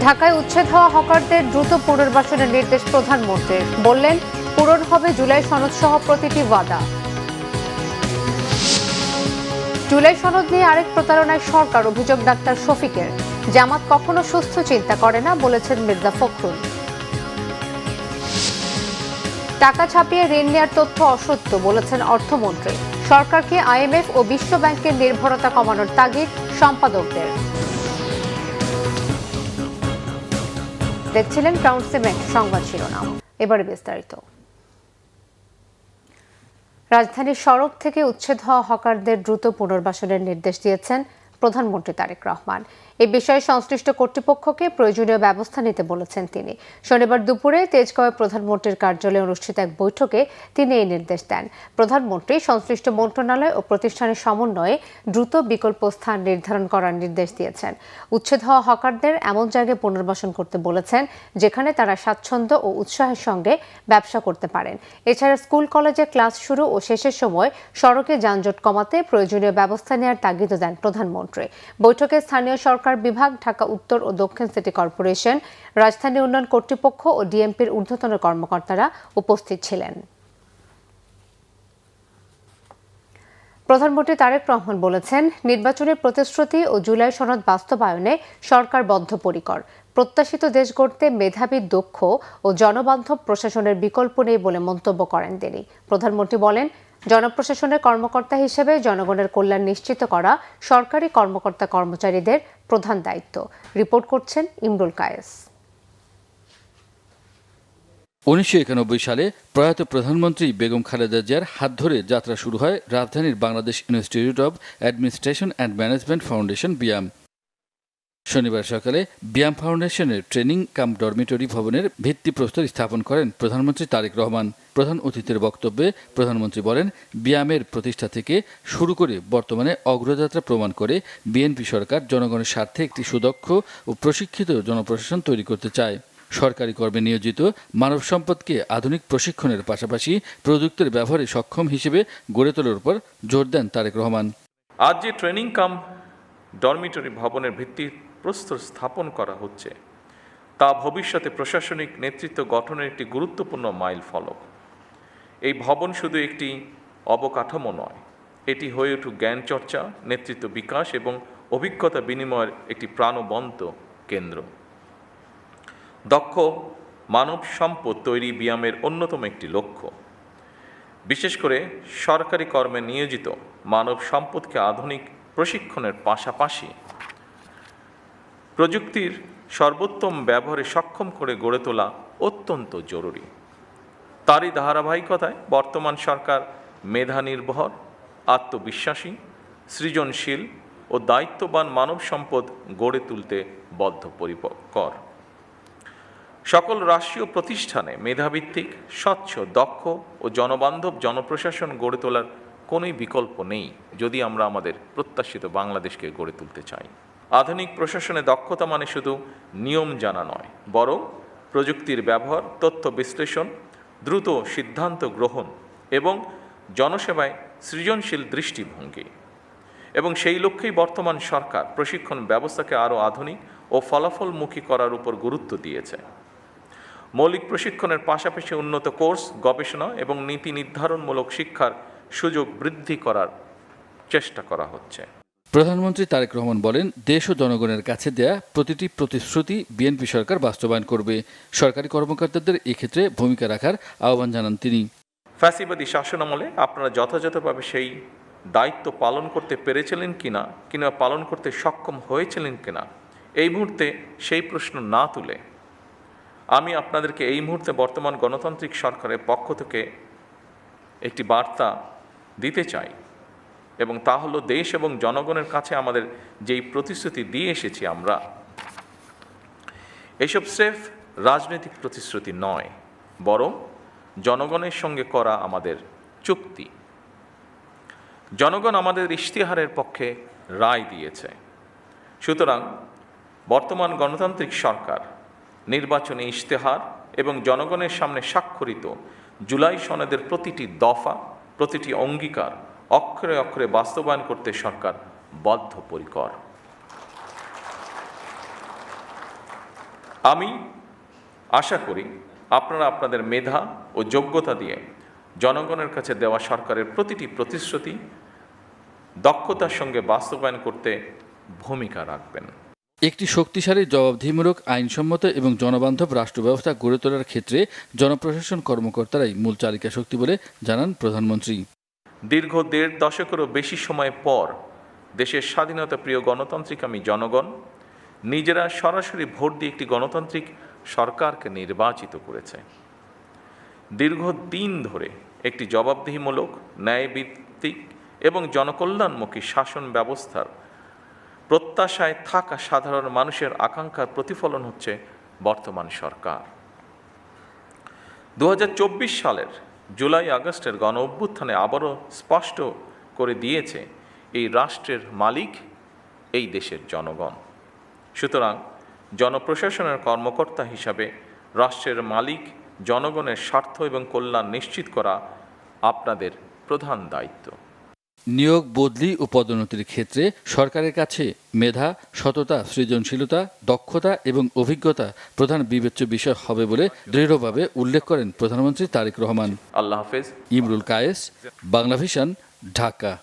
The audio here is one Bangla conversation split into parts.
ঢাকায় উচ্ছেদ হওয়া হকারদের দ্রুত পুনর্বাসনের নির্দেশ প্রধানমন্ত্রীর, বললেন পূরণ হবে জুলাই সনদ সহ প্রতিটি ওয়াদা। জুলাই সনদ নিয়ে আরেক প্রতারণায় সরকার, অভিযোগ ডাক্তার শফিকের। জামাত কখনো সুস্থ চিন্তা করে না, বলেছেন মির্জা ফখরুল। টাকা ছাপিয়ে ঋণ নেওয়ার তথ্য অসত্য, বলেছেন অর্থমন্ত্রী। সরকারকে আইএমএফ ও বিশ্ব ব্যাংকের নির্ভরতা কমানোর তাগিদ সম্পাদকদের। দেখছিলেন ক্রাউন সিমেন্ট সংবাদ শিরোনাম, এবারে বিস্তারিত। রাজধানীর সড়ক থেকে উচ্ছেদ হওয়া হকারদের দ্রুত পুনর্বাসনের নির্দেশ দিয়েছেন প্রধানমন্ত্রী তারেক রহমান। এই বিষয়ে সংশ্লিষ্ট কর্তৃপক্ষকে প্রয়োজনীয় ব্যবস্থা নিতে বলেছেন তিনি। শনিবার দুপুরে তেজগাঁওয়ে প্রধানমন্ত্রীর কার্যালয়ে অনুষ্ঠিত এক বৈঠকে তিনি এই নির্দেশ দেন। প্রধানমন্ত্রী সংশ্লিষ্ট মন্ত্রণালয় ও প্রতিষ্ঠানের সমন্বয়ে দ্রুত বিকল্প স্থান নির্ধারণ করার নির্দেশ দিয়েছেন। উচ্ছেদ হওয়া হকারদের এমন জায়গায় পুনর্বাসন করতে বলেছেন যেখানে তারা স্বাচ্ছন্দ্য ও উৎসাহের সঙ্গে ব্যবসা করতে পারেন। এছাড়া স্কুল কলেজে ক্লাস শুরু ও শেষের সময় সড়কে যানজট কমাতে প্রয়োজনীয় ব্যবস্থা নেওয়ার তাগিদ দেন প্রধানমন্ত্রী। বৈঠকে স্থানীয় সরকার বিভাগ, ঢাকা উত্তর ও দক্ষিণ সিটি কর্পোরেশন, রাজধানী উন্নয়ন কর্তৃপক্ষ ও ডিএমপির ঊর্ধ্বতন কর্মকর্তারা উপস্থিত ছিলেন। প্রধানমন্ত্রী তারেক রহমান বলেছেন, নির্বাচনের প্রতিশ্রুতি ও জুলাই সনদ বাস্তবায়নে সরকার বদ্ধপরিকর। প্রত্যাশিত দেশ গড়তে মেধাবী, দক্ষ ও জনবান্ধব প্রশাসনের বিকল্প নেই বলে মন্তব্য করেন তিনি। প্রধানমন্ত্রী বলেন, জনপ্রশাসনের কর্মকর্তা হিসেবে জনগণের কল্যাণ নিশ্চিত করা সরকারি কর্মকর্তা কর্মচারীদের প্রধান দায়িত্ব। রিপোর্ট করছেন ইমরুল কায়েস। 1991 সালে প্রয়াত প্রধানমন্ত্রী বেগম খালেদা জিয়ার হাত ধরে যাত্রা শুরু হয় রাজধানীর Bangladesh institute of administration and management foundation BIAM. শনিবার সকালে বিয়াম ফাউন্ডেশনের ট্রেনিং কাম ডরমিটরি ভবনের ভিত্তিপ্রস্তর স্থাপন করেন প্রধানমন্ত্রী তারেক রহমান। প্রধান অতিথির বক্তব্যে প্রধানমন্ত্রী বলেন, বিয়ামের প্রতিষ্ঠা থেকে শুরু করে বর্তমানে অগ্রযাত্রা প্রমাণ করে বিএনপি সরকার জনগণের স্বার্থে একটি সুদক্ষ ও প্রশিক্ষিত জনপ্রশাসন তৈরি করতে চায়। সরকারি কর্মে নিয়োজিত মানব সম্পদকে আধুনিক প্রশিক্ষণের পাশাপাশি প্রযুক্তির ব্যবহারে সক্ষম হিসেবে গড়ে তোলার উপর জোর দেন তারেক রহমান। আজ যে ট্রেনিং কাম ডরমিটরি ভবনের ভিত্তিপ্রস্তর স্থাপন করা হচ্ছে তা ভবিষ্যতে প্রশাসনিক নেতৃত্ব গঠনের একটি গুরুত্বপূর্ণ মাইল ফলক। এই ভবন শুধু একটি অবকাঠামো নয়, এটি হয়ে উঠুক জ্ঞান চর্চা, নেতৃত্ব বিকাশ এবং অভিজ্ঞতা বিনিময়ের একটি প্রাণবন্ত কেন্দ্র। দক্ষ মানব সম্পদ তৈরি বিয়ামের অন্যতম একটি লক্ষ্য। বিশেষ করে সরকারি কর্মে নিয়োজিত মানব সম্পদকে আধুনিক প্রশিক্ষণের পাশাপাশি প্রযুক্তির সর্বোত্তম ব্যবহারে সক্ষম করে গড়ে তোলা অত্যন্ত জরুরি। তারই ধারাবাহিকতায় বর্তমান সরকার মেধা নির্ভর, আত্মবিশ্বাসী, সৃজনশীল ও দায়িত্ববান মানব সম্পদ গড়ে তুলতে বদ্ধপরিকর। সকল রাষ্ট্রীয় প্রতিষ্ঠানে মেধাভিত্তিক, স্বচ্ছ, দক্ষ ও জনবান্ধব জনপ্রশাসন গড়ে তোলার কোনোই বিকল্প নেই যদি আমরা আমাদের প্রত্যাশিত বাংলাদেশকে গড়ে তুলতে চাই। আধুনিক প্রশাসনে দক্ষতা মানে শুধু নিয়ম জানা নয়, বরং প্রযুক্তির ব্যবহার, তথ্য বিশ্লেষণ, দ্রুত সিদ্ধান্ত গ্রহণ এবং জনসেবায় সৃজনশীল দৃষ্টিভঙ্গি। এবং সেই লক্ষ্যেই বর্তমান সরকার প্রশিক্ষণ ব্যবস্থাকে আরও আধুনিক ও ফলাফলমুখী করার উপর গুরুত্ব দিয়েছে। মৌলিক প্রশিক্ষণের পাশাপাশি উন্নত কোর্স, গবেষণা এবং নীতি নির্ধারণমূলক শিক্ষার সুযোগ বৃদ্ধি করার চেষ্টা করা হচ্ছে। প্রধানমন্ত্রী তারেক রহমান বলেন, দেশ ও জনগণের কাছে দেয়া প্রতিটি প্রতিশ্রুতি বিএনপি সরকার বাস্তবায়ন করবে। সরকারি কর্মকর্তাদের এক্ষেত্রে ভূমিকা রাখার আহ্বান জানান তিনি। ফ্যাসিবাদী শাসনামলে আপনারা যথাযথভাবে সেই দায়িত্ব পালন করতে পেরেছিলেন কিনা কিংবা পালন করতে সক্ষম হয়েছিলেন কিনা, এই মুহূর্তে সেই প্রশ্ন না তুলে আমি আপনাদেরকে এই মুহূর্তে বর্তমান গণতান্ত্রিক সরকারের পক্ষ থেকে একটি বার্তা দিতে চাই, এবং তা হলো দেশ এবং জনগণের কাছে আমাদের যেই প্রতিশ্রুতি দিয়ে এসেছি আমরা, এসব স্রেফ রাজনৈতিক প্রতিশ্রুতি নয়, বরং জনগণের সঙ্গে করা আমাদের চুক্তি। জনগণ আমাদের ইশতেহারের পক্ষে রায় দিয়েছে। সুতরাং বর্তমান গণতান্ত্রিক সরকার নির্বাচনী ইশতেহার এবং জনগণের সামনে স্বাক্ষরিত জুলাই সনদের প্রতিটি দফা, প্রতিটি অঙ্গীকার অক্ষরে অক্ষরে বাস্তবায়ন করতে সরকার বদ্ধপরিকর। আমি আশা করি আপনারা আপনাদের মেধা ও যোগ্যতা দিয়ে জনগণের কাছে দেওয়া সরকারের প্রতিটি প্রতিশ্রুতি দক্ষতার সঙ্গে বাস্তবায়ন করতে ভূমিকা রাখবেন। একটি শক্তিশালী জবাবদিহিমূলক আইনসম্মত এবং জনবান্ধব রাষ্ট্র ব্যবস্থা গড়ে তোলার ক্ষেত্রে জনপ্রশাসন কর্মকর্তারাই মূল চালিকা শক্তি বলে জানান প্রধানমন্ত্রী। দীর্ঘ ১.৫ দশকেরও বেশি সময় পর দেশের স্বাধীনতা প্রিয় গণতান্ত্রিকামী জনগণ নিজেরা সরাসরি ভোট দিয়ে একটি গণতান্ত্রিক সরকারকে নির্বাচিত করেছে। দীর্ঘদিন ধরে একটি জবাবদিহিমূলক, ন্যায়ভিত্তিক এবং জনকল্যাণমুখী শাসন ব্যবস্থার প্রত্যাশায় থাকা সাধারণ মানুষের আকাঙ্ক্ষার প্রতিফলন হচ্ছে বর্তমান সরকার। ২০২৪ সালের জুলাই আগস্টের গণ অভ্যুত্থানে আবারও স্পষ্ট করে দিয়েছে এই রাষ্ট্রের মালিক এই দেশের জনগণ। সুতরাং জনপ্রশাসনের কর্মকর্তা হিসাবে রাষ্ট্রের মালিক জনগণের স্বার্থ এবং কল্যাণ নিশ্চিত করা আপনাদের প্রধান দায়িত্ব। নিয়োগ, বদলি ও পদোন্নতির ক্ষেত্রে সরকারের কাছে মেধা, সততা, সৃজনশীলতা, দক্ষতা এবং অভিজ্ঞতা প্রধান বিবেচ্য বিষয় হবে বলে দৃঢ়ভাবে উল্লেখ করেন প্রধানমন্ত্রী তারেক রহমান। আল্লাহ হাফেজ। ইমরুল কায়েস, বাংলা ভিশন, ঢাকা।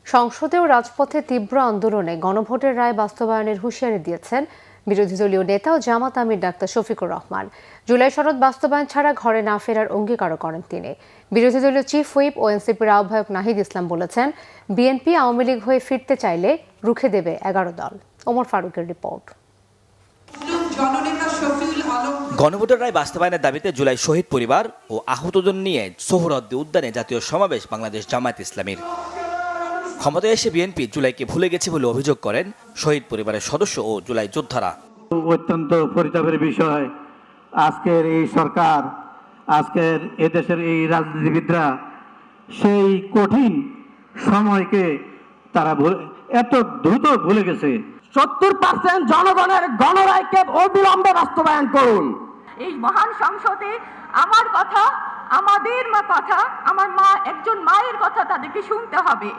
সংসদে ও রাজপথে তীব্র আন্দোলনে গণভোটের রায় বাস্তবায়নের হুঁশিয়ারি দিয়েছেন বিরোধী দলীয় নেতা ও জামাত আমির ডাক্তার শফিকুর রহমান। জুলাই সনদ বাস্তবায়ন ছাড়া ঘরে না ফেরার অঙ্গীকারও করেন তিনি। বিরোধী দলীয় চিফ হুইপ ও এনসিপির আহ্বায়ক নাহিদ ইসলাম বলেছেন, বিএনপি আওয়ামী লীগ হয়ে ফিরতে চাইলে রুখে দেবে 11 দল। ওমর ফারুকের রিপোর্ট। গণভোটের রায় বাস্তবায়নের দাবিতে জুলাই শহীদ পরিবার ও আহতদের নিয়ে সোহরাওয়ার্দী উদ্যানে জাতীয় সমাবেশ বাংলাদেশ জামায়াত ইসলামীর। ক্ষমতায় এসে বিএনপি জুলাইকে ভুলে গেছে বলে অভিযোগ করেন শহীদ পরিবারের সদস্য ও জুলাই যোদ্ধারা। অত্যন্ত পরিতাপের বিষয়, আজকের এই সরকার, আজকের এদেশের এই রাজনীতিবিদরা সেই কঠিন সময়কে তারা এত দ্রুত ভুলে গেছে। 70% জনগণের গণরায়কে অবিলম্বে বাস্তবায়ন করুন। এই মহান সংসদে আমার কথা, আমাদের কথা, আমার মা, একজন মায়ের কথা তাদেরকে শুনতে হবে।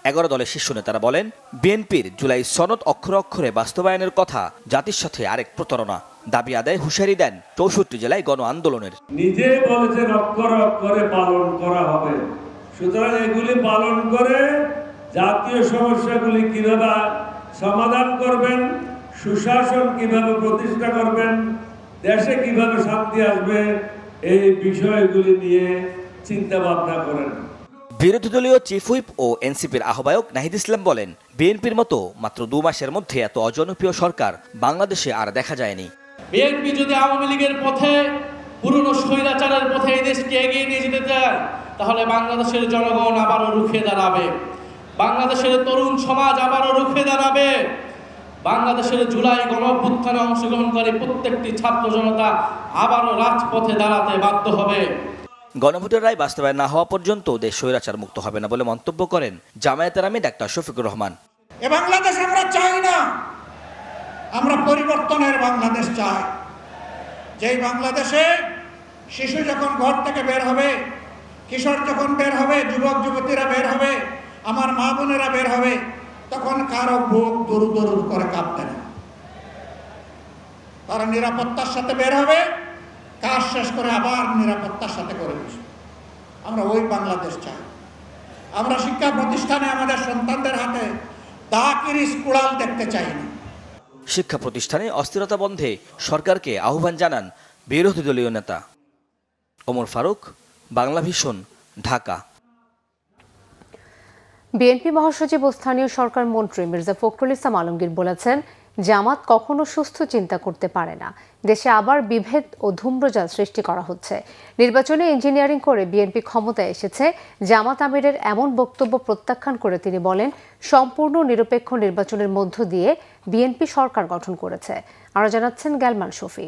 11 দলের শীর্ষ নেতারা বলেন, বিএনপির জুলাই সনদ অক্ষরে অক্ষরে বাস্তবায়নের কথা জাতির সাথে আরেক প্রতারণা। দাবি আদায় হুঁশিয়ারি দেন 64 জেলায় গণ আন্দোলনের। নিজে বলেছেন অক্ষরে অক্ষরে পালন করা হবে, সুতরাং এগুলি পালন করে জাতীয় সমস্যাগুলি কিভাবে সমাধান করবেন, সুশাসন কিভাবে প্রতিষ্ঠা করবেন, দেশে কিভাবে শান্তি আসবে, এই বিষয়গুলি নিয়ে চিন্তা ভাবনা করেন। বিরোধী দলীয় চিফ হুইপ ও এনসিপির আহ্বায়ক নাহিদ ইসলাম বলেন, বিএনপির মতো মাত্র 2 মাসের মধ্যে এত অজনপ্রিয় সরকার বাংলাদেশে আর দেখা যায়নি। বিএনপি যদি আওয়ামী লীগের পথে, পুরনো স্বৈরাচারের পথে এই দেশকে এগিয়ে নিয়ে যেতে চায়, তাহলে বাংলাদেশের জনগণ আবারও রুখে দাঁড়াবে, বাংলাদেশের তরুণ সমাজ আবারও রুখে দাঁড়াবে, বাংলাদেশের জুলাই গণঅভ্যুত্থানে অংশগ্রহণকারী প্রত্যেকটি ছাত্র জনতা আবারও রাজপথে দাঁড়াতে বাধ্য হবে। গণভোটের রায় বাস্তবায়ন না হওয়া পর্যন্ত দেশ স্বৈরাচার মুক্ত হবে না বলে মন্তব্য করেন জামায়াতের আমির ডাক্তার শফিকুর রহমান। এ বাংলাদেশ আমরা চাই না, আমরা পরিবর্তনের বাংলাদেশ চাই। যেই বাংলাদেশে শিশু যখন ঘর থেকে বের হবে, কিশোর যখন বের হবে, যুবক যুবতীরা বের হবে, আমার মা বোনেরা বের হবে, তখন কারো বুক দরু দরু করে কাঁপবে না। তারা নিরাপত্তার সাথে বের হবে, কাজ শেষ করে আবার নিরাপত্তার সাথে করে বসবে। আমরা ওই বাংলাদেশ চাই। আমরা শিক্ষা প্রতিষ্ঠানে আমাদের সন্তানদের হাতে দাকিরিস কুড়াল দেখতে চাই না। শিক্ষা প্রতিষ্ঠানে অস্থিরতা বন্ধে সরকারকে আহ্বান জানান বিরোধী দলীয় নেতা। ওমর ফারুক, বাংলা ভিশন, ঢাকা। বিএনপি মহাসচিব ও স্থানীয় সরকার মন্ত্রী মির্জা ফখরুল ইসলাম আলমগীর বলেছেন, জামাত কখনো সুস্থ চিন্তা করতে পারে না। দেশে আবার বিভেদ ও ধূম্রজাল সৃষ্টি করা হচ্ছে। নির্বাচনে ইঞ্জিনিয়ারিং করে বিএনপি ক্ষমতায় এসেছে। জামাত আমিরের এমন বক্তব্য প্রত্যাখ্যান করে তিনি বলেন, সম্পূর্ণ নিরপেক্ষ নির্বাচনের মধ্য দিয়ে বিএনপি সরকার গঠন করেছে। আরো জানাচ্ছেন গ্যালমান শফি।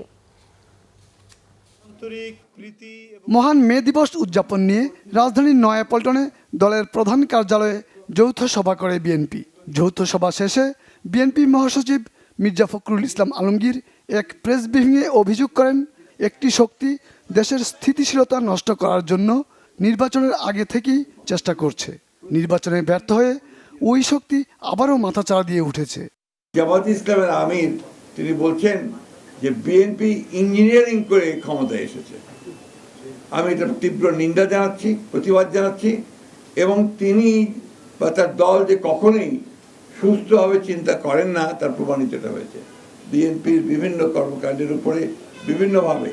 মহান মে দিবস উদযাপন নিয়ে রাজধানীর নয়াপল্টনে দলের প্রধান কার্যালয়ে যৌথ সভা করে বিএনপি। যৌথ সভা শেষে বিএনপি মহাসচিব মির্জা ফখরুল ইসলাম আলমগীর এক প্রেস ব্রিফিংয়ে অভিযোগ করেন, একটি শক্তি দেশের স্থিতিশীলতা নষ্ট করার জন্য নির্বাচনের আগে থেকেই চেষ্টা করছে। নির্বাচনে ব্যর্থ হয়ে ওই শক্তি আবারও মাথাচাড়া দিয়ে উঠেছে। জামাত ইসলামের আমির তিনি বলছেন যে বিএনপি ইঞ্জিনিয়ারিং করে ক্ষমতায় এসেছে। আমি এটা তীব্র নিন্দা জানাচ্ছি, প্রতিবাদ জানাচ্ছি, এবং তিনি বা তার দল যে কখনোই সুস্থভাবে চিন্তা করেন না তার প্রমাণিত হয়েছে। বিএনপির বিভিন্ন কর্মকাণ্ডের উপরে বিভিন্নভাবে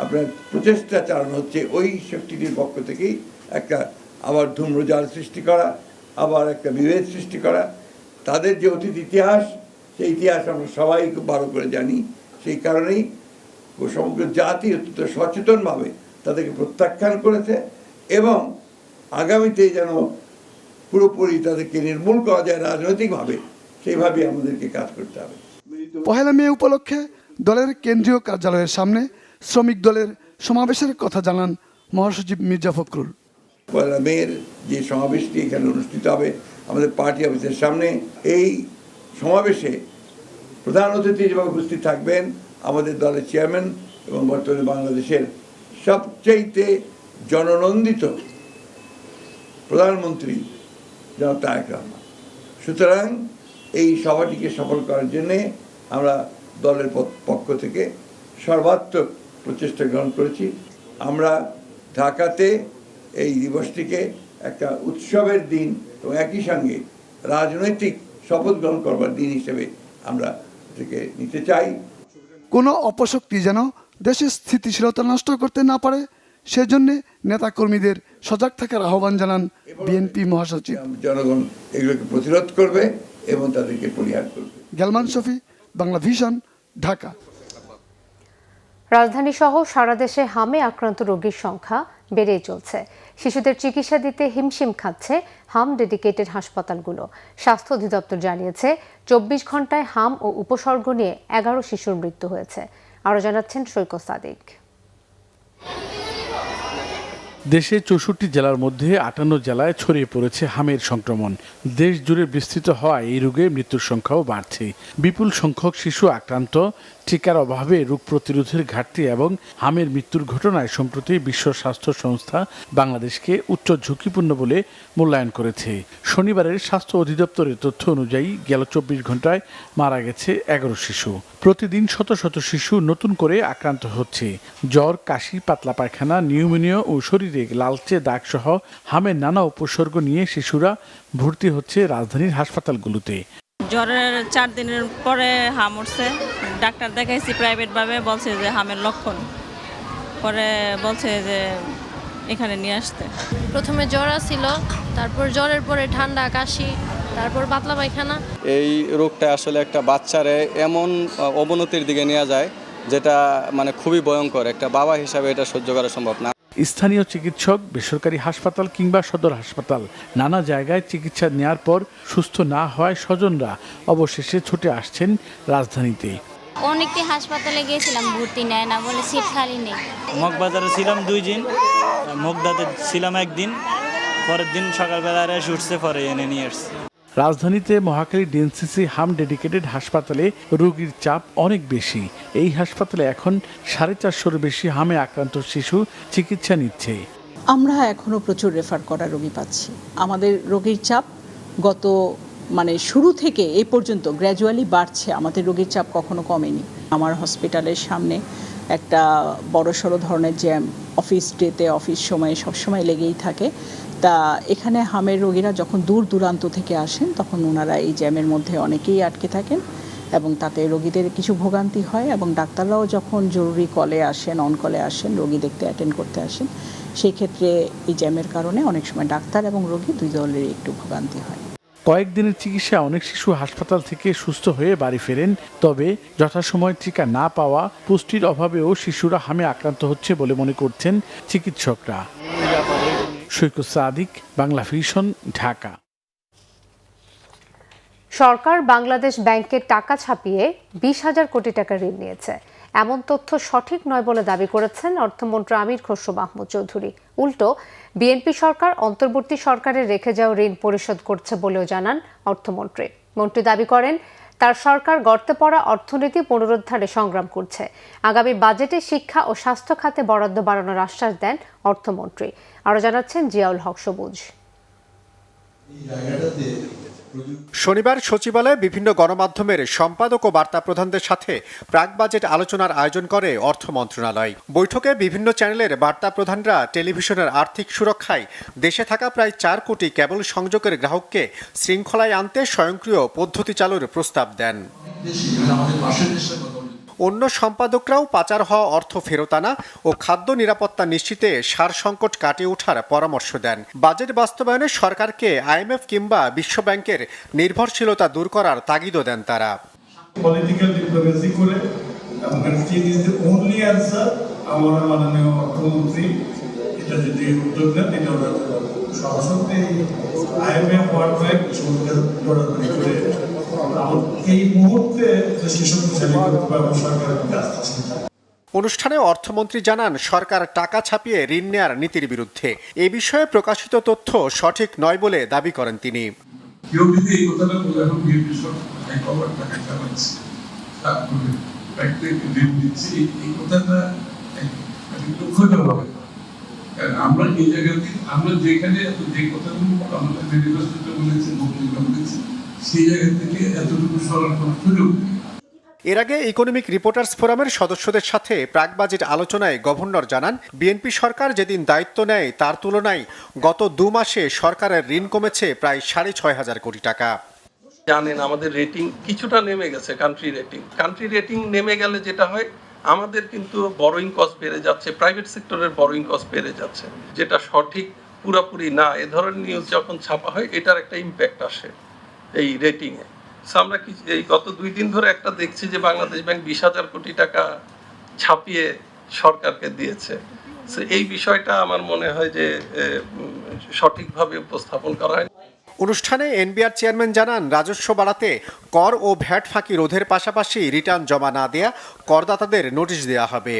আপনার প্রচেষ্টা চালানো হচ্ছে ওই শক্তিটির পক্ষ থেকেই, একটা আবার ধূম্রজাল সৃষ্টি করা, আবার একটা বিভেদ সৃষ্টি করা। তাদের যে অতীত ইতিহাস, সেই ইতিহাস আমরা সবাই খুব ভালো করে জানি। সেই কারণেই সমগ্র জাতি অত্যন্ত সচেতনভাবে তাদেরকে প্রত্যাখ্যান করেছে, এবং আগামীতে যেন পুরোপুরি তাদেরকে নির্মূল করা যায় রাজনৈতিকভাবে, সেইভাবে আমাদেরকে কাজ করতে হবে। 1 মে উপলক্ষে দলের কেন্দ্রীয় কার্যালয়ের সামনে শ্রমিক দলের সমাবেশের কথা জানান মহাসচিব মির্জা ফখরুল। 1 মের যে সমাবেশটি এখানে অনুষ্ঠিত হবে আমাদের পার্টি অফিসের সামনে, এই সমাবেশে প্রধান অতিথি হিসেবে উপস্থিত থাকবেন আমাদের দলের চেয়ারম্যান এবং বর্তমানে বাংলাদেশের সবচেয়ে জননন্দিত প্রধানমন্ত্রী জনাব তারেক রহমান। সুতরাং এই সভাটিকে সফল করার জন্যে আমরা দলের পক্ষ থেকে সর্বাত্মক প্রচেষ্টা গ্রহণ করেছি। আমরা ঢাকাতে এই দিবসটিকে একটা উৎসবের দিন এবং একই সঙ্গে রাজনৈতিক শপথ গ্রহণ করবার দিন হিসেবে আমরা এটাকে নিতে চাই। কোনো অপশক্তি যেন দেশের স্থিতিশীলতা নষ্ট করতে না পারে, সেজন্য নেতাকর্মীদের সজাগ থাকার আহ্বান জানান বিএনপি মহাসচিব। জনগণ এগুলোকে প্রতিরোধ করবে এবং তাদেরকে পরিহার করবে। গেলমান শফি, বাংলা ভিশন, ঢাকা। রাজধানী সহ সারা দেশে হামে আক্রান্ত রোগীর সংখ্যা বেড়েই চলছে। শিশুদের চিকিৎসা দিতে হিমশিম খাচ্ছে হাম ডেডিকেটেড হাসপাতালগুলো। স্বাস্থ্য অধিদপ্তর জানিয়েছে 24 ঘন্টায় হাম ও উপসর্গ নিয়ে 11 শিশুর মৃত্যু হয়েছে। আরও জানাচ্ছেন সৈকত সাদিক। দেশে 64 জেলার মধ্যে 58 জেলায় ছড়িয়ে পড়েছে হামের সংক্রমণ। দেশ জুড়ে বিস্তৃত হওয়ায় এই রোগে মৃত্যুর সংখ্যাও বাড়ছে। বিপুল সংখ্যক শিশু আক্রান্ত, টিকার অভাবে রোগ প্রতিরোধের ঘাটতি এবং হামের মৃত্যুর ঘটনায় সম্প্রতি বিশ্ব স্বাস্থ্য সংস্থা বাংলাদেশকে উচ্চ ঝুঁকিপূর্ণ বলে মূল্যায়ন করেছে। শনিবারের স্বাস্থ্য অধিদপ্তরের তথ্য অনুযায়ী গেল 24 ঘন্টায় মারা গেছে 11 শিশু। প্রতিদিন শত শত শিশু নতুন করে আক্রান্ত হচ্ছে। জ্বর, কাশি, পাতলা পায়খানা, নিউমোনিয়া ও শরীরে লালচে দাগ সহ হামের নানা উপসর্গ নিয়ে শিশুরা ভর্তি হচ্ছে রাজধানীর হাসপাতালগুলোতে। জ্বরের 4 দিনের পরে হাম উঠছে, ডাক্তার দেখাইছি প্রাইভেটভাবে, বলছে যে হামের লক্ষণ, পরে বলছে যে এখানে নিয়ে আসতে। প্রথমে জ্বর ছিল, তারপর জ্বরের পরে ঠান্ডা, কাশি, তারপর পাতলা পায়খানা। এই রোগটা আসলে একটা বাচ্চারে এমন অবনতির দিকে নিয়ে যায় যেটা মানে খুবই ভয়ঙ্কর। একটা বাবা হিসাবে এটা সহ্য করা সম্ভব না। স্থানীয় চিকিৎসক, বেসরকারি হাসপাতাল কিংবা সদর হাসপাতাল নানা জায়গায় চিকিৎসা নেওয়ার পর সুস্থ না হওয়ায় স্বজনরা অবশেষে ছুটে আসছেন রাজধানীতে। অনেকটি হাসপাতালে গিয়েছিলাম, ভর্তি নেয় না বলে, সিট খালি নেই। মগবাজারে ছিলাম 2 দিন, মুগদাতে ছিলাম 1 দিন, পরের দিন সকালবেলা এসে উঠছে, পরে এনে নিয়ে আসছে। রাজধানীতে মহাখালী ডিএনসিসি হাম ডেডিকেটেড হাসপাতালে রোগীর চাপ অনেক বেশি। এই হাসপাতালে এখন 450-এর বেশি হামে আক্রান্ত শিশু চিকিৎসা নিচ্ছে। আমরা এখনো প্রচুর রেফার করা রোগী পাচ্ছি। আমাদের রোগীর চাপ গত শুরু থেকে এই পর্যন্ত গ্র্যাজুয়ালি বাড়ছে। আমাদের রোগীর চাপ কখনো কমেনি। আমার হসপিটালের সামনে একটা বড়সড় ধরনের জ্যাম অফিস ডেতে, অফিস সময়ে সবসময় লেগেই থাকে। তা এখানে হামের রোগীরা যখন দূর দূরান্ত থেকে আসেন, তখন ওনারা এই জ্যামের মধ্যে অনেকেই আটকে থাকেন এবং তাতে রোগীদের কিছু ভোগান্তি হয়। এবং ডাক্তাররাও যখন জরুরি কলে আসেন, অন কলে আসেন, রোগী দেখতে অ্যাটেন্ড করতে আসেন, সেই ক্ষেত্রে এই জ্যামের কারণে অনেক সময় ডাক্তার এবং রোগী দুই দলেরই একটু ভোগান্তি হয়। কয়েকদিনের চিকিৎসা অনেক শিশু হাসপাতাল থেকে সুস্থ হয়ে বাড়ি ফেরেন। তবে যথাসময় টিকা না পাওয়া, পুষ্টির অভাবেও শিশুরা হামে আক্রান্ত হচ্ছে বলে মনে করছেন চিকিৎসকরা। সৈকত সাদিক, বাংলা ভিশন, ঢাকা। সরকার বাংলাদেশ ব্যাংকের টাকা ছাপিয়ে 20,000 কোটি টাকা ঋণ নিয়েছে, এমন তথ্য সঠিক নয় বলে দাবি করেছেন অর্থমন্ত্রী আমির খসরু মাহমুদ চৌধুরী। উল্টো বিএনপি সরকার অন্তর্বর্তী সরকারের রেখে যাওয়া ঋণ পরিশোধ করছে বলেও জানান অর্থমন্ত্রী। মন্ত্রী দাবি করেন তার সরকার গর্তে পড়া অর্থনীতি পুনরুদ্ধারে সংগ্রাম করছে। আগামী বাজেটে শিক্ষা ও স্বাস্থ্য খাতে বরাদ্দ বাড়ানোর আশ্বাস দেন অর্থমন্ত্রী। আরও জানাচ্ছেন জিয়াউল হক সবুজ। শনিবার সচিবালয়ে বিভিন্ন গণমাধ্যমের সম্পাদক ও বার্তা প্রধানদের সাথে প্রাক বাজেট আলোচনার আয়োজন করে অর্থ মন্ত্রণালয়। বৈঠকে বিভিন্ন চ্যানেলের বার্তা প্রধানরা টেলিভিশনের আর্থিক সুরক্ষায় দেশে থাকা প্রায় 4 কোটি কেবল সংযোগের গ্রাহককে শৃঙ্খলায় আনতে স্বয়ংক্রিয় পদ্ধতি চালুর প্রস্তাব দেন। অন্য সম্পাদকরাও পাচার হওয়া অর্থ ফেরত আনা ও খাদ্য নিরাপত্তা নিশ্চিতে সার সংকট কাটিয়ে ওঠার পরামর্শ দেন। বাজেট বাস্তবায়নে সরকারকে IMF কিংবা বিশ্বব্যাংকের নির্ভরশীলতা দূর করার তাগিদও দেন তারা। পলিটিক্যাল ডিপ্লোমেসি করে ওনলি অ্যান্সার আমার মাননীয় অর্থমন্ত্রী এটা যদি উদ্যোগ নেন এটা সরাসরি IMF ওয়ার্ল্ড ব্যাংক সরকার করে এই মুহূর্তে অনুষ্ঠানে অর্থমন্ত্রী জানান সরকার টাকা ছাপিয়ে ঋণ নেয়ার নীতির বিরুদ্ধে। এ বিষয়ে প্রকাশিত তথ্য সঠিক নয় বলে দাবি করেন তিনি। আমরা এই জায়গাতে আমরা যেখানে যে কথাগুলো আমাদের ম্যানিফেস্টোতে বলেছি বলেছি সেই জায়গা থেকে এতটুকু সরল করার সুযোগ। এর আগে ইকোনমিক রিপোর্টার্স ফোরামের সদস্যদের সাথে প্রাক বাজেট আলোচনায় গভর্নর জানান বিএনপি সরকার যেদিন দায়িত্ব নেয় তার তুলনায় গত 2 মাসে সরকারের ঋণ কমেছে প্রায় 6,500 কোটি টাকা। জানেন আমাদের রেটিং কিছুটা নেমে গেছে, কান্ট্রি রেটিং নেমে গেলে যেটা হয় আমাদের কিন্তু বরোইং কস্ট বেড়ে যাচ্ছে, প্রাইভেট সেক্টরের বরোইং কস্ট বেড়ে যাচ্ছে, যেটা সঠিক পুরোপুরি না। এ ধরনের নিউজ যখন ছাপা হয় এটার একটা ইম্প্যাক্ট আসে এই রেটিংয়ে। আমরা কি এই গত 2 দিন ধরে একটা দেখছি যে বাংলাদেশ ব্যাংক 20,000 কোটি টাকা ছাপিয়ে সরকারকে দিয়েছে। এই বিষয়টা আমার মনে হয় যে সঠিকভাবে উপস্থাপন করা হয়। অনুষ্ঠানে এনবিআর চেয়ারম্যান জানান রাজস্ব বাড়াতে কর ও ভ্যাট ফাঁকি রোধের পাশাপাশি রিটার্ন জমা না দেয়া করদাতাদের নোটিশ দেওয়া হবে।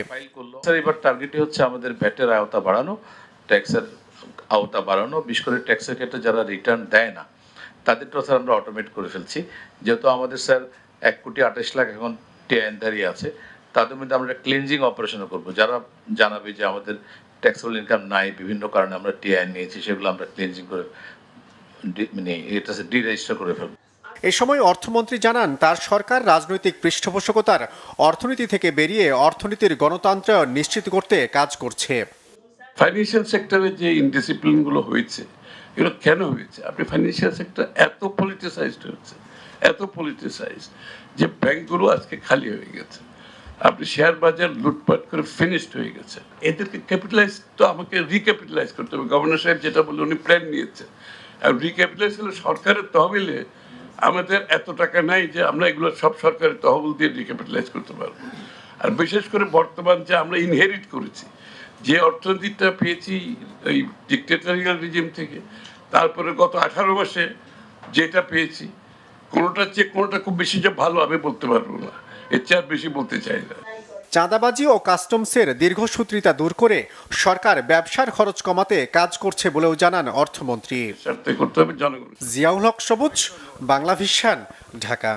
এবার টার্গেটই হচ্ছে আমাদের ভ্যাটের আওতা বাড়ানো, ট্যাক্সের আওতা বাড়ানো, বিশেষ করে ট্যাক্সের ক্ষেত্রে যারা রিটার্ন দেয় না তাদেরটা স্যার আমরা অটোমেট করে ফেলছি। যেহেতু আমাদের স্যার 1,28 লাখ এখন টিআইএনধারী আছে, তাদের মধ্যে আমরা ক্লিনজিং অপারেশন করবো। যারা জানাবে যে আমাদের ট্যাক্সেবল ইনকাম নাই, বিভিন্ন কারণে আমরা টিআইএন নিয়েছি, সেগুলো আমরা ক্লিনজিং করে মানে এটা ডিরেজিস্টার করে ফেলবো। এ সময় অর্থমন্ত্রী জানান তার সরকার রাজনৈতিক পৃষ্ঠপোষকতার অর্থনীতি থেকে বেরিয়ে অর্থনীতির গণতন্ত্রায়ন নিশ্চিত করতে কাজ করছে। ফাইন্যান্সিয়াল সেক্টরে যে ইনডিসিপ্লিনগুলো হয়েছে এগুলো কেন হয়েছে? আপনি ফাইন্যান্সিয়াল সেক্টর এত পলিটিসাইজড হয়েছে, এত পলিটিসাইজ যে ব্যাংকগুলো আজকে খালি হয়ে গেছে, আপনি শেয়ার বাজার লুটপাট করে ফিনিশড হয়ে গেছে। এদেরকে ক্যাপিটালাইজ তো আমাকে রিক্যাপিটালাইজ করতে হবে। গভর্নর সাহেব যেটা বললেন উনি প্ল্যান নিয়েছে, আর রিক্যাপিটালাইজ হলে সরকারের তহবিলে আমাদের এত টাকা নাই যে আমরা এগুলো সব সরকারের তহবিল দিয়ে রিক্যাপিটালাইজ করতে পারবো। আর বিশেষ করে বর্তমান যে আমরা ইনহেরিট করেছি, যে অর্থনীতিটা পেয়েছি এই ডিক্টেটরিয়াল রিজিম থেকে, তারপরে গত 18 মাসে যেটা পেয়েছি কোনোটার চেয়ে কোনোটা খুব বেশি যে ভালো আমি বলতে পারবো না, এর চেয়ে আর বেশি বলতে চাই না। চাঁদাবাজি ও কাস্টমসের দীর্ঘসূত্রিতা দূর করে সরকার ব্যবসার খরচ কমাতে কাজ করছে বলেও জানান অর্থমন্ত্রী। জিয়াউল হক সবুজ, বাংলা ভিশন, ঢাকা।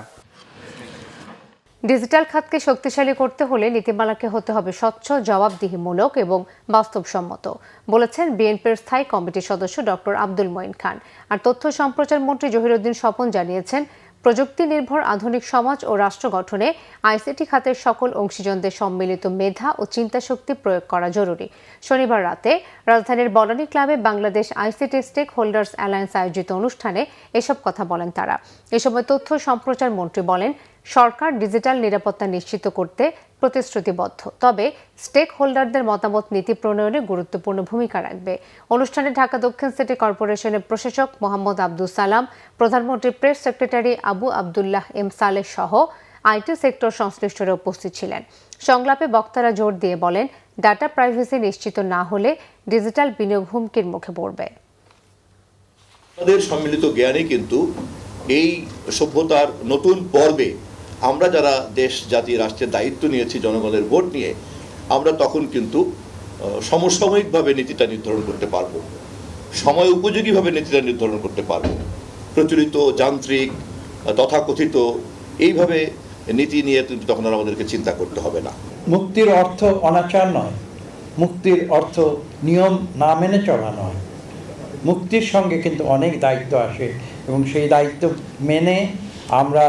ডিজিটাল খাতকে শক্তিশালী করতে হলে নীতিমালাকে হতে হবে স্বচ্ছ, জবাবদিহিমূলক এবং বাস্তবসম্মত, বলেছেন বিএনপির স্থায়ী কমিটির সদস্য ডক্টর আব্দুল মঈন খান। আর তথ্য সম্প্রচার মন্ত্রী জহিরুদ্দিন স্বপন জানিয়েছেন প্রযুক্তি নির্ভর আধুনিক সমাজ ও রাষ্ট্র গঠনে আইসিটি খাতের সকল অংশীজনদের সম্মিলিত মেধা ও চিন্তাশক্তি প্রয়োগ করা জরুরি। শনিবার রাতে রাজধানীর বনানী ক্লাবে Bangladesh ICT Stakeholders Alliance আয়োজিত অনুষ্ঠানে এসব কথা বলেন তারা। এ সময় তথ্য সম্প্রচার মন্ত্রী বলেন সরকার ডিজিটাল নিরাপত্তা নিশ্চিত করতে প্রতিশ্রুতিবদ্ধ, তবে স্টেক হোল্ডারদের মতামত নীতি প্রণয়নে গুরুত্বপূর্ণ ভূমিকা রাখবে। অনুষ্ঠানে ঢাকা দক্ষিণ সিটি কর্পোরেশনের প্রশাসক মোহাম্মদ আব্দুল সালাম, প্রধানমন্ত্রীর press secretary Abu Abdullah M Saleh সহ আইটি সেক্টর সংশ্লিষ্টরা উপস্থিত ছিলেন। সংলাপে বক্তারা জোর দিয়ে বলেন ডাটা প্রাইভেসি নিশ্চিত না হলে ডিজিটাল বিনিয়োগ হুমকির মুখে পড়বে। আমাদের সম্মিলিত জ্ঞানে কিন্তু এই সভ্যতার নতুন পর্বে আমরা যারা দেশ জাতি রাষ্ট্রের দায়িত্ব নিয়েছি জনগণের ভোট নিয়ে, আমরা তখন কিন্তু সমসাময়িকভাবে নীতিটা নির্ধারণ করতে পারবো, সময় উপযোগীভাবে নীতিটা নির্ধারণ করতে পারবো। প্রচলিত যান্ত্রিক তথাকথিত এইভাবে নীতি নিয়ে তখন আর আমাদেরকে চিন্তা করতে হবে না। মুক্তির অর্থ অনাচার নয়, মুক্তির অর্থ নিয়ম না মেনে চলা নয়। মুক্তির সঙ্গে কিন্তু অনেক দায়িত্ব আসে, এবং সেই দায়িত্ব মেনে আমরা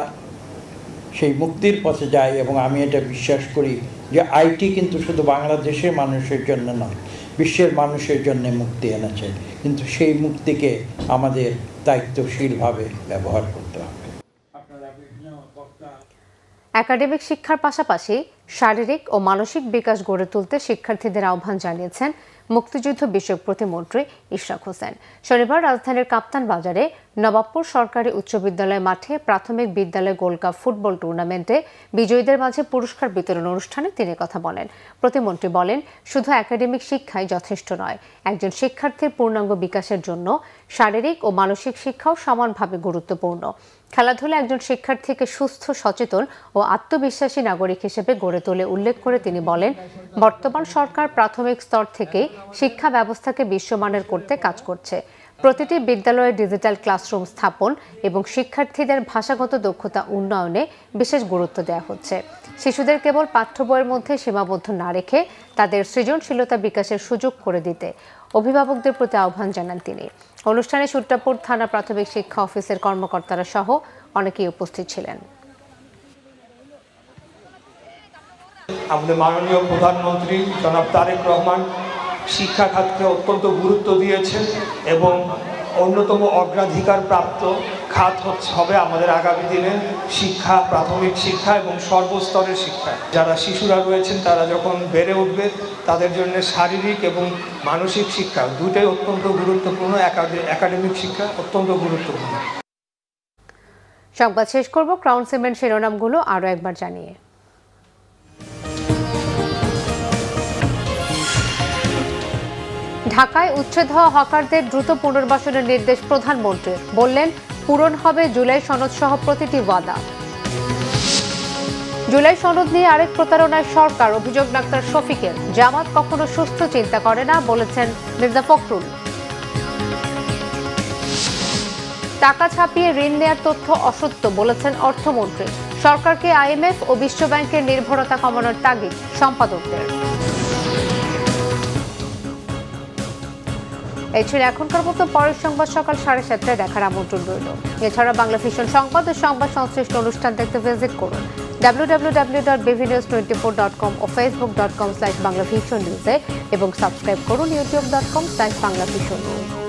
সেই মুক্তির পথে যাই। এবং আমি এটা বিশ্বাস করি যে আইটি কিন্তু শুধু বাংলাদেশের মানুষের জন্য নয়, বিশ্বের মানুষের জন্য মুক্তি এনেছে, কিন্তু সেই মুক্তিকে আমাদের দায়িত্বশীলভাবে ব্যবহার করতে হবে। একাডেমিক শিক্ষার পাশাপাশি শারীরিক ও মানসিক বিকাশ গড়ে তুলতে শিক্ষার্থীদের আহ্বান জানিয়েছেন মুক্তিযুদ্ধ বিষয়ক প্রতিমন্ত্রী ইশরাক হোসেন। শনিবার রাজধানীর কাপ্তান বাজারে নবাবপুর সরকারি উচ্চ বিদ্যালয় মাঠে প্রাথমিক বিদ্যালয় গোল্ড কাপ ফুটবল টুর্নামেন্টে বিজয়ীদের মাঝে পুরস্কার বিতরণ অনুষ্ঠানে তিনি কথা বলেন। প্রতিমন্ত্রী বলেন, শুধু একাডেমিক শিক্ষাই যথেষ্ট নয়, একজন শিক্ষার্থীর পূর্ণাঙ্গ বিকাশের জন্য শারীরিক ও মানসিক শিক্ষাও সমানভাবে গুরুত্বপূর্ণ। খেলাধুলা একজন শিক্ষার্থীকে সুস্থ, সচেতন ও আত্মবিশ্বাসী নাগরিক হিসেবে গড়ে তোলে উল্লেখ করে তিনি বলেন, বর্তমান সরকার প্রাথমিক স্তর থেকে শিক্ষা ব্যবস্থাকে বিশ্বমানের করতে কাজ করছে। প্রতিটি বিদ্যালয়ে ডিজিটাল ক্লাসরুম স্থাপন এবং শিক্ষার্থীদের ভাষাগত দক্ষতা উন্নয়নে বিশেষ গুরুত্ব দেওয়া হচ্ছে। শিশুদের কেবল পাঠ্য বইয়ের মধ্যে সীমাবদ্ধ না রেখে তাদের সৃজনশীলতা বিকাশের সুযোগ করে দিতে অভিভাবকদের প্রতি আহ্বান জানান তিনি। অনুষ্ঠানে সূত্রাপুর থানা প্রাথমিক শিক্ষা অফিসের কর্মকর্তারা সহ অনেকেই উপস্থিত ছিলেন। আমাদের মাননীয় প্রধানমন্ত্রী জনাব তারেক রহমান শিক্ষা খাতকে অত্যন্ত গুরুত্ব দিয়েছেন এবং অন্যতম অগ্রাধিকার প্রাপ্ত খাত হবে আমাদের আগামী দিনে শিক্ষা, প্রাথমিক শিক্ষা এবং সর্বস্তরের শিক্ষা। যারা শিশুরা রয়েছেন তারা যখন বেড়ে উঠবে তাদের জন্য শারীরিক এবং মানসিক শিক্ষা দুটোই অত্যন্ত গুরুত্বপূর্ণ। একাডেমিক শিক্ষা অত্যন্ত গুরুত্বপূর্ণ। সংবাদ শেষ করব ক্রাউন সিমেন্ট শিরোনামগুলো আরও একবার জানিয়ে। ঢাকায় উচ্ছেদ হওয়া হকারদের দ্রুত পুনর্বাসনের নির্দেশ প্রধানমন্ত্রীর, বললেন পূরণ হবে জুলাই সনদ সহ প্রতিটি ওয়াদা। জুলাই সনদ নিয়ে আরেক প্রতারণায় সরকার, অভিযোগ ডাক্তার শফিকের। জামাত কখনো সুস্থ চিন্তা করে না, বলেছেন মির্জা ফখরুল। টাকা ছাপিয়ে ঋণ নেয়ার তথ্য অসত্য, বলেছেন অর্থমন্ত্রী। সরকারকে আইএমএফ ও বিশ্বব্যাংকের নির্ভরতা কমানোর তাগিদ সম্পাদকদের। এই ছিল এখনকার মতো। পরের সংবাদ সকাল 7:30টায় দেখার আমন্ত্রণ রইল। এছাড়া বাংলা ভিশন সংবাদ ও সংবাদ সংশ্লিষ্ট অনুষ্ঠান দেখতে ভিজিট করুন www.bvnews24.com ও facebook.com/banglavisionnews এবং সাবস্ক্রাইব করুন youtube.com/banglavisionnews।